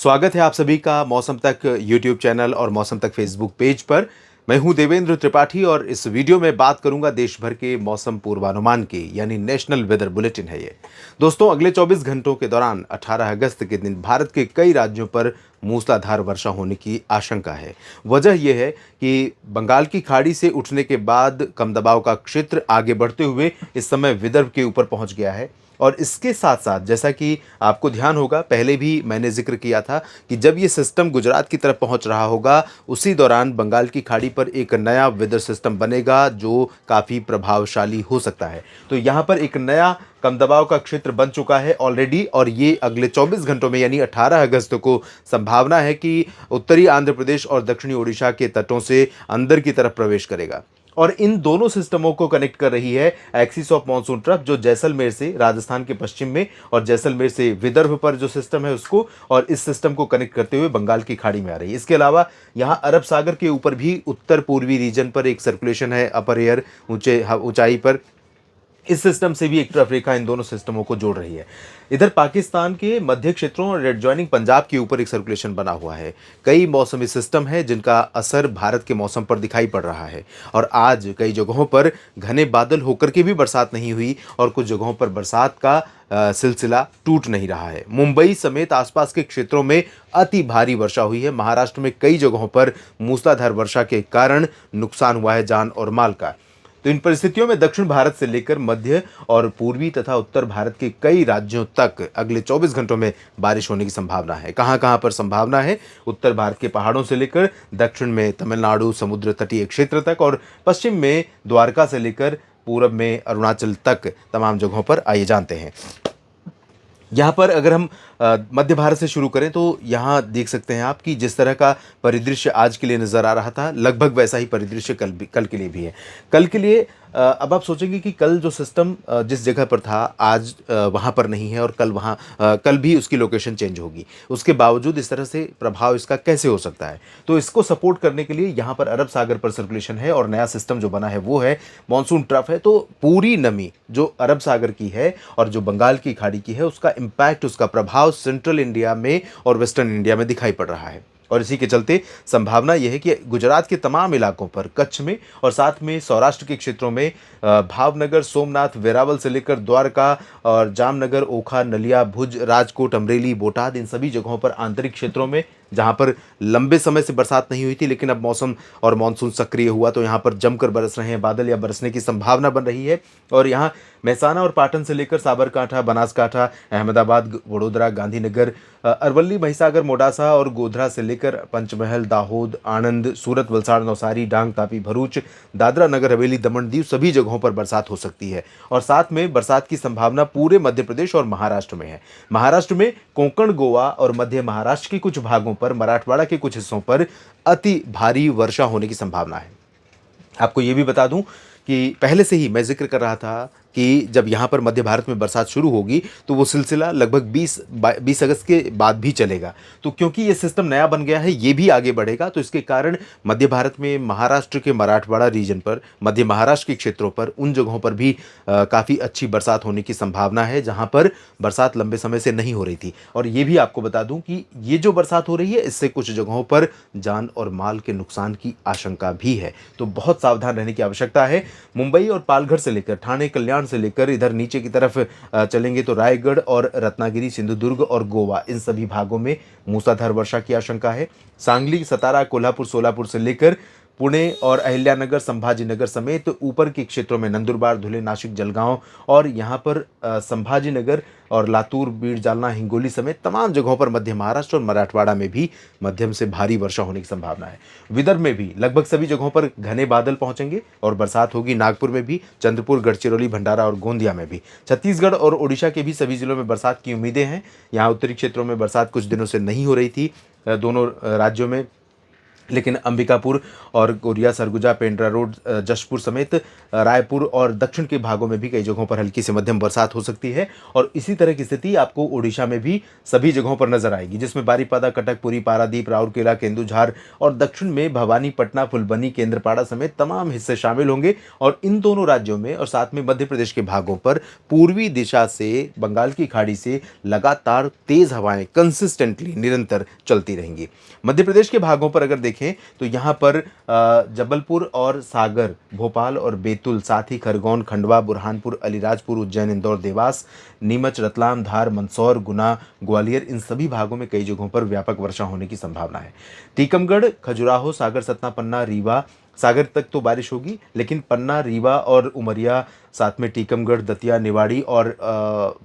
स्वागत है आप सभी का मौसम तक यूट्यूब चैनल और मौसम तक फेसबुक पेज पर। मैं हूं देवेंद्र त्रिपाठी और इस वीडियो में बात करूंगा देश भर के मौसम पूर्वानुमान की, यानी नेशनल वेदर बुलेटिन है ये। दोस्तों, अगले 24 घंटों के दौरान 18 अगस्त के दिन भारत के कई राज्यों पर मूसलाधार वर्षा होने की आशंका है। वजह यह है कि बंगाल की खाड़ी से उठने के बाद कम दबाव का क्षेत्र आगे बढ़ते हुए इस समय विदर्भ के ऊपर पहुंच गया है। और इसके साथ साथ, जैसा कि आपको ध्यान होगा, पहले भी मैंने जिक्र किया था कि जब ये सिस्टम गुजरात की तरफ पहुंच रहा होगा, उसी दौरान बंगाल की खाड़ी पर एक नया वेदर सिस्टम बनेगा जो काफ़ी प्रभावशाली हो सकता है। तो यहाँ पर एक नया कम दबाव का क्षेत्र बन चुका है ऑलरेडी, और ये अगले 24 घंटों में यानी 18 अगस्त को संभावना है कि उत्तरी आंध्र प्रदेश और दक्षिणी ओडिशा के तटों से अंदर की तरफ प्रवेश करेगा। और इन दोनों सिस्टमों को कनेक्ट कर रही है एक्सिस ऑफ मॉनसून ट्रफ, जो जैसलमेर से राजस्थान के पश्चिम में और जैसलमेर से विदर्भ पर जो सिस्टम है उसको, और इस सिस्टम को कनेक्ट करते हुए बंगाल की खाड़ी में आ रही है। इसके अलावा यहाँ अरब सागर के ऊपर भी उत्तर पूर्वी रीजन पर एक सर्कुलेशन है, अपर एयर ऊंचाई पर। इस सिस्टम से भी एक तरफ रेखा इन दोनों सिस्टमों को जोड़ रही है। इधर पाकिस्तान के मध्य क्षेत्रों और एडजॉइनिंग पंजाब के ऊपर एक सर्कुलेशन बना हुआ है। कई मौसमी सिस्टम है जिनका असर भारत के मौसम पर दिखाई पड़ रहा है, और आज कई जगहों पर घने बादल होकर के भी बरसात नहीं हुई और कुछ जगहों पर बरसात का सिलसिला टूट नहीं रहा है। मुंबई समेत आसपास के क्षेत्रों में अति भारी वर्षा हुई है। महाराष्ट्र में कई जगहों पर मूसलाधार वर्षा के कारण नुकसान हुआ है जान और माल का। तो इन परिस्थितियों में दक्षिण भारत से लेकर मध्य और पूर्वी तथा उत्तर भारत के कई राज्यों तक अगले 24 घंटों में बारिश होने की संभावना है। कहां कहां पर संभावना है? उत्तर भारत के पहाड़ों से लेकर दक्षिण में तमिलनाडु समुद्र तटीय क्षेत्र तक, और पश्चिम में द्वारका से लेकर पूरब में अरुणाचल तक तमाम जगहों पर। आइए जानते हैं। यहाँ पर अगर हम मध्य भारत से शुरू करें तो यहाँ देख सकते हैं आप कि जिस तरह का परिदृश्य आज के लिए नज़र आ रहा था, लगभग वैसा ही परिदृश्य कल के लिए भी है। कल के लिए अब आप सोचेंगे कि कल जो सिस्टम जिस जगह पर था आज वहाँ पर नहीं है, और कल भी उसकी लोकेशन चेंज होगी। उसके बावजूद इस तरह से प्रभाव इसका कैसे हो सकता है? तो इसको सपोर्ट करने के लिए यहाँ पर अरब सागर पर सर्कुलेशन है, और नया सिस्टम जो बना है वो है मानसून ट्रफ है। तो पूरी नमी जो अरब सागर की है और जो बंगाल की खाड़ी की है, उसका इम्पैक्ट, उसका प्रभाव सेंट्रल इंडिया में और वेस्टर्न इंडिया में दिखाई पड़ रहा है। और इसी के चलते संभावना यह है कि गुजरात के तमाम इलाकों पर, कच्छ में और साथ में सौराष्ट्र के क्षेत्रों में भावनगर, सोमनाथ, वेरावल से लेकर द्वारका और जामनगर, ओखा, नलिया, भुज, राजकोट, अमरेली, बोटाद, इन सभी जगहों पर आंतरिक क्षेत्रों में जहां पर लंबे समय से बरसात नहीं हुई थी, लेकिन अब मौसम और मानसून सक्रिय हुआ तो यहां पर जमकर बरस रहे हैं बादल, या बरसने की संभावना बन रही है। और यहां महसाना और पाटन से लेकर साबरकांठा, बनासकांठा, अहमदाबाद, वडोदरा, गांधीनगर, अरवली, महिसागर, मोडासा और गोधरा से लेकर पंचमहल, दाहोद, आणंद, सूरत, वलसाड़, नवसारी, डांग, तापी, भरूच, दादरा नगर हवेली, दमन दीव, सभी जगहों पर बरसात हो सकती है। और साथ में बरसात की संभावना पूरे मध्य प्रदेश और महाराष्ट्र में है। महाराष्ट्र में कोंकण, गोवा और मध्य महाराष्ट्र के कुछ भागों पर, मराठवाड़ा के कुछ हिस्सों पर अति भारी वर्षा होने की संभावना है। आपको ये भी बता दूं कि पहले से ही मैं जिक्र कर रहा था कि जब यहाँ पर मध्य भारत में बरसात शुरू होगी तो वो सिलसिला लगभग 20 अगस्त के बाद भी चलेगा। तो क्योंकि ये सिस्टम नया बन गया है, ये भी आगे बढ़ेगा, तो इसके कारण मध्य भारत में महाराष्ट्र के मराठवाड़ा रीजन पर, मध्य महाराष्ट्र के क्षेत्रों पर, उन जगहों पर भी काफ़ी अच्छी बरसात होने की संभावना है जहाँ पर बरसात लंबे समय से नहीं हो रही थी। और ये भी आपको बता दूँ कि ये जो बरसात हो रही है, इससे कुछ जगहों पर जान और माल के नुकसान की आशंका भी है। तो बहुत सावधान रहने की आवश्यकता है। मुंबई और पालघर से लेकर ठाणे, कल्याण से लेकर इधर नीचे की तरफ चलेंगे तो रायगढ़ और रत्नागिरी, सिंधुदुर्ग और गोवा, इन सभी भागों में मूसलाधार वर्षा की आशंका है। सांगली, सतारा, कोल्हापुर, सोलापुर से लेकर पुणे और अहिल्यानगर, संभाजीनगर समेत ऊपर के क्षेत्रों में नंदुरबार, धुले, नासिक, जलगांव और यहाँ पर संभाजीनगर और लातूर, बीड़, जालना, हिंगोली समेत तमाम जगहों पर मध्य महाराष्ट्र और मराठवाड़ा में भी मध्यम से भारी वर्षा होने की संभावना है। विदर्भ में भी लगभग सभी जगहों पर घने बादल पहुंचेंगे और बरसात होगी। नागपुर में भी, चंद्रपुर, गढ़चिरौली, भंडारा और गोंदिया में भी। छत्तीसगढ़ और ओडिशा के भी सभी जिलों में बरसात की उम्मीदें हैं। यहाँ उत्तरी क्षेत्रों में बरसात कुछ दिनों से नहीं हो रही थी, दोनों राज्यों में। लेकिन अंबिकापुर और कोरिया, सरगुजा, पेंड्रा रोड, जशपुर समेत रायपुर और दक्षिण के भागों में भी कई जगहों पर हल्की से मध्यम बरसात हो सकती है। और इसी तरह की स्थिति आपको ओडिशा में भी सभी जगहों पर नजर आएगी, जिसमें बारीपादा, कटक, पुरी, पारादीप, राउरकेला, केंदुझार और दक्षिण में भवानी, पटना, फुलबनी, केंद्रपाड़ा समेत तमाम हिस्से शामिल होंगे। और इन दोनों राज्यों में और साथ में मध्य प्रदेश के भागों पर पूर्वी दिशा से बंगाल की खाड़ी से लगातार तेज हवाएं कंसिस्टेंटली निरंतर चलती रहेंगी। मध्य प्रदेश के भागों पर अगर देखें तो यहाँ पर जबलपुर और सागर, भोपाल और बैतूल, साथ ही खरगोन, खंडवा, बुरहानपुर, अलीराजपुर, उज्जैन, इंदौर, देवास, नीमच, रतलाम, धार, मंदसौर, गुना, ग्वालियर, इन सभी भागों में कई जगहों पर व्यापक वर्षा होने की संभावना है। टीकमगढ़, खजुराहो, सागर, सतना, पन्ना, रीवा, सागर तक तो बारिश होगी, लेकिन पन्ना, रीवा और उमरिया, साथ में टीकमगढ़, दतिया, निवाड़ी और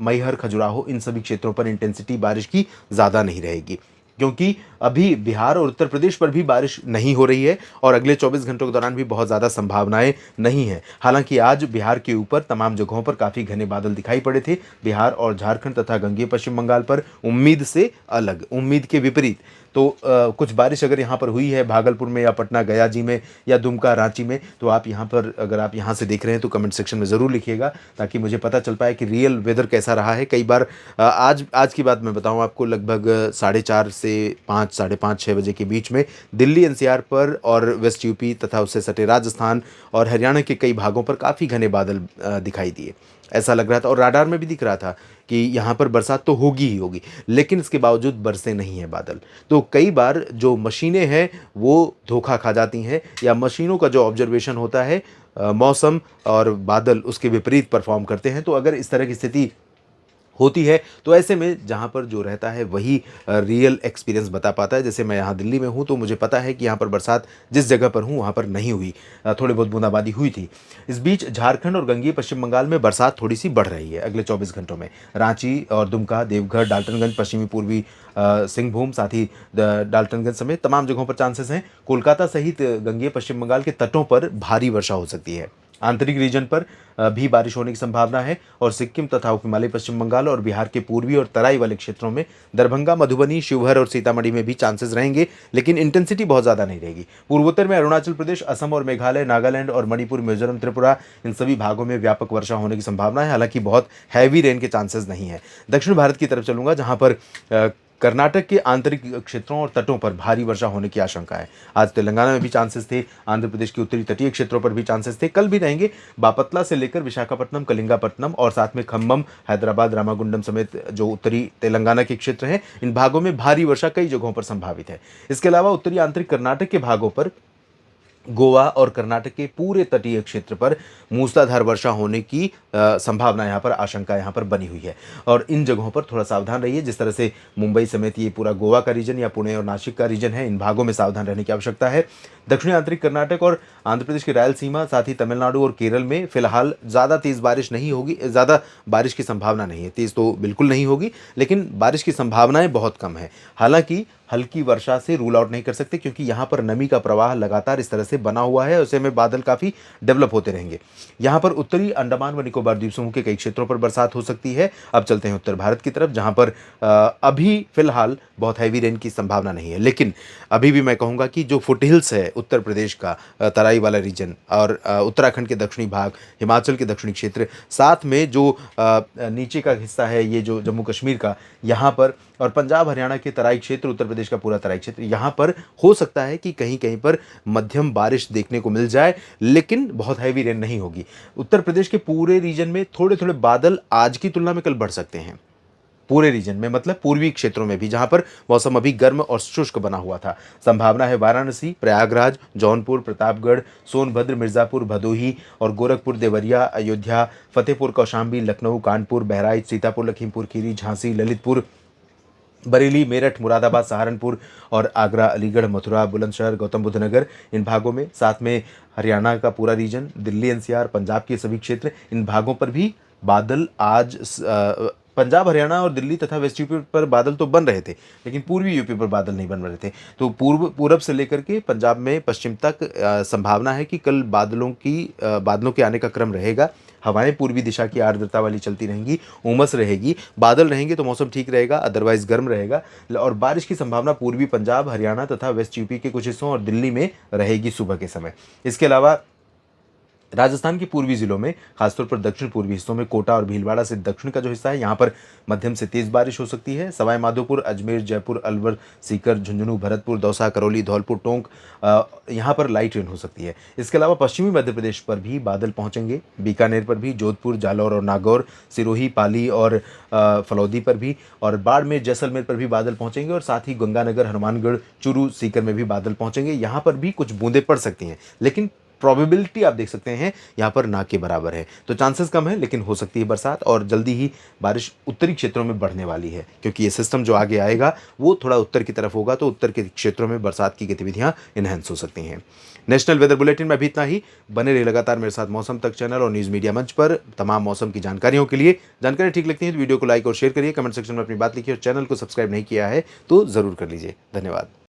मैहर, खजुराहो, इन सभी क्षेत्रों पर इंटेंसिटी बारिश की ज़्यादा नहीं रहेगी, क्योंकि अभी बिहार और उत्तर प्रदेश पर भी बारिश नहीं हो रही है और अगले 24 घंटों के दौरान भी बहुत ज़्यादा संभावनाएं नहीं हैं। हालांकि आज बिहार के ऊपर तमाम जगहों पर काफ़ी घने बादल दिखाई पड़े थे। बिहार और झारखंड तथा गंगेय पश्चिम बंगाल पर उम्मीद से अलग, उम्मीद के विपरीत तो कुछ बारिश अगर यहाँ पर हुई है भागलपुर में या पटना, गया जी में या दुमका, रांची में, तो आप यहाँ पर अगर आप यहाँ से देख रहे हैं तो कमेंट सेक्शन में ज़रूर लिखिएगा, ताकि मुझे पता चल पाए कि रियल वेदर कैसा रहा है। कई बार आज की बात मैं बताऊँ आपको, लगभग 4:30 से 5, साढ़े 5, 6 बजे के बीच में दिल्ली एनसीआर पर और वेस्ट यूपी तथा उससे सटे राजस्थान और हरियाणा के कई भागों पर काफ़ी घने बादल दिखाई दिए। ऐसा लग रहा था और राडार में भी दिख रहा था कि यहाँ पर बरसात तो होगी ही होगी, लेकिन इसके बावजूद बरसे नहीं हैं बादल। तो कई बार जो मशीनें हैं वो धोखा खा जाती हैं, या मशीनों का जो ऑब्जर्वेशन होता है मौसम और बादल उसके विपरीत परफॉर्म करते हैं। तो अगर इस तरह की स्थिति होती है तो ऐसे में जहाँ पर जो रहता है वही रियल एक्सपीरियंस बता पाता है। जैसे मैं यहाँ दिल्ली में हूँ तो मुझे पता है कि यहाँ पर बरसात जिस जगह पर हूँ वहाँ पर नहीं हुई, थोड़ी बहुत बूंदाबांदी हुई थी। इस बीच झारखंड और गंगेय पश्चिम बंगाल में बरसात थोड़ी सी बढ़ रही है अगले 24 घंटों में। रांची और दुमका, देवघर, डाल्टनगंज, पश्चिमी पूर्वी सिंहभूम, साथ ही डाल्टनगंज समेत तमाम जगहों पर चांसेस हैं। कोलकाता सहित गंगेय पश्चिम बंगाल के तटों पर भारी वर्षा हो सकती है। आंतरिक रीजन पर भी बारिश होने की संभावना है और सिक्किम तथा उपहिमालय पश्चिम बंगाल और बिहार के पूर्वी और तराई वाले क्षेत्रों में दरभंगा, मधुबनी, शिवहर और सीतामढ़ी में भी चांसेस रहेंगे, लेकिन इंटेंसिटी बहुत ज़्यादा नहीं रहेगी। पूर्वोत्तर में अरुणाचल प्रदेश, असम और मेघालय, नागालैंड और मणिपुर, मिजोरम, त्रिपुरा, इन सभी भागों में व्यापक वर्षा होने की संभावना है, हालांकि बहुत हैवी रेन के चांसेस नहीं है। दक्षिण भारत की तरफ चलूंगा, जहाँ पर कर्नाटक के आंतरिक क्षेत्रों और तटों पर भारी वर्षा होने की आशंका है। आज तेलंगाना में भी चांसेस थे, आंध्र प्रदेश के उत्तरी तटीय क्षेत्रों पर भी चांसेस थे, कल भी रहेंगे। बापतला से लेकर विशाखापट्टनम, कलिंगापट्टनम और साथ में खम्मम, हैदराबाद, रामागुंडम समेत जो उत्तरी तेलंगाना के क्षेत्र हैं, इन भागों में भारी वर्षा कई जगहों पर संभावित है। इसके अलावा उत्तरी आंतरिक कर्नाटक के भागों पर, गोवा और कर्नाटक के पूरे तटीय क्षेत्र पर मूसलाधार वर्षा होने की संभावना यहाँ पर, आशंका यहाँ पर बनी हुई है और इन जगहों पर थोड़ा सावधान रहिए। जिस तरह से मुंबई समेत ये पूरा गोवा का रीजन या पुणे और नासिक का रीजन है, इन भागों में सावधान रहने की आवश्यकता है। दक्षिणी आंतरिक कर्नाटक और आंध्र प्रदेश की रायलसीमा, साथ ही तमिलनाडु और केरल में फिलहाल ज़्यादा तेज़ बारिश नहीं होगी, ज़्यादा बारिश की संभावना नहीं है। तेज़ तो बिल्कुल नहीं होगी, लेकिन बारिश की संभावनाएं बहुत कम है। हालांकि हल्की वर्षा से रूल आउट नहीं कर सकते, क्योंकि यहाँ पर नमी का प्रवाह लगातार इस तरह से बना हुआ है, उसे में बादल काफ़ी डेवलप होते रहेंगे। यहाँ पर उत्तरी अंडमान व निकोबार द्वीप समूह के कई क्षेत्रों पर बरसात हो सकती है। अब चलते हैं उत्तर भारत की तरफ, जहाँ पर अभी फिलहाल बहुत हैवी रेन की संभावना नहीं है, लेकिन अभी भी मैं कहूँगा कि जो फुट हिल्स है उत्तर प्रदेश का, तराई वाला रीजन और उत्तराखंड के दक्षिणी भाग, हिमाचल के दक्षिणी क्षेत्र, साथ में जो नीचे का हिस्सा है ये जो जम्मू कश्मीर का, यहाँ पर और पंजाब हरियाणा के तराई क्षेत्र, उत्तर प्रदेश का पूरा तराई क्षेत्र, यहाँ पर हो सकता है कि कहीं कहीं पर मध्यम बारिश देखने को मिल जाए, लेकिन बहुत हैवी रेन नहीं होगी। उत्तर प्रदेश के पूरे रीजन में थोड़े थोड़े बादल आज की तुलना में कल बढ़ सकते हैं, पूरे रीजन में, मतलब पूर्वी क्षेत्रों में भी, जहां पर मौसम अभी गर्म और शुष्क बना हुआ था। संभावना है वाराणसी, प्रयागराज, जौनपुर, प्रतापगढ़, सोनभद्र, मिर्जापुर, भदोही और गोरखपुर, देवरिया, अयोध्या, फतेहपुर, कौशाम्बी, लखनऊ, कानपुर, बहराइच, सीतापुर, लखीमपुर खीरी, झांसी, ललितपुर, बरेली, मेरठ, मुरादाबाद, सहारनपुर और आगरा, अलीगढ़, मथुरा, बुलंदशहर, गौतम बुद्ध नगर, इन भागों में, साथ में हरियाणा का पूरा रीजन, दिल्ली एनसीआर, पंजाब के सभी क्षेत्र, इन भागों पर भी बादल आज पंजाब, हरियाणा और दिल्ली तथा वेस्ट यूपी पर बादल तो बन रहे थे, लेकिन पूर्वी यूपी पर बादल नहीं बन रहे थे। तो पूरब से लेकर के पंजाब में पश्चिम तक संभावना है कि कल बादलों के आने का क्रम रहेगा। हवाएं पूर्वी दिशा की आर्द्रता वाली चलती रहेंगी, उमस रहेगी, बादल रहेंगे तो मौसम ठीक रहेगा, अदरवाइज गर्म रहेगा। और बारिश की संभावना पूर्वी पंजाब, हरियाणा तथा वेस्ट यूपी के कुछ हिस्सों और दिल्ली में रहेगी सुबह के समय। इसके अलावा राजस्थान के पूर्वी जिलों में, खासतौर पर दक्षिण पूर्वी हिस्सों में, कोटा और भीलवाड़ा से दक्षिण का जो हिस्सा है, यहाँ पर मध्यम से तेज बारिश हो सकती है। सवाई माधोपुर, अजमेर, जयपुर, अलवर, सीकर, झुंझुनू, भरतपुर, दौसा, करौली, धौलपुर, टोंक, यहाँ पर लाइट रेन हो सकती है। इसके अलावा पश्चिमी मध्य प्रदेश पर भी बादल पहुंचेंगे, बीकानेर पर भी, जोधपुर, जालौर और नागौर, सिरोही, पाली और फलौदी पर भी, और बाड़मेर, जैसलमेर पर भी बादल पहुंचेंगे। और साथ ही गंगानगर, हनुमानगढ़, चूरू, सीकर में भी बादल पहुंचेंगे। यहाँ पर भी कुछ बूंदें पड़ सकती हैं, लेकिन प्रोबेबिलिटी आप देख सकते हैं यहाँ पर ना के बराबर है, तो चांसेस कम है, लेकिन हो सकती है बरसात। और जल्दी ही बारिश उत्तरी क्षेत्रों में बढ़ने वाली है, क्योंकि ये सिस्टम जो आगे आएगा वो थोड़ा उत्तर की तरफ होगा, तो उत्तर के क्षेत्रों में बरसात की गतिविधियां इनहेंस हो सकती हैं। नेशनल वेदर बुलेटिन में अभी इतना ही। बने रहे लगातार मेरे साथ मौसम तक चैनल और न्यूज़ मीडिया मंच पर तमाम मौसम की जानकारियों के लिए। जानकारी ठीक लगती है तो वीडियो को लाइक और शेयर करिए, कमेंट सेक्शन में अपनी बात लिखिए, और चैनल को सब्सक्राइब नहीं किया है तो ज़रूर कर लीजिए। धन्यवाद।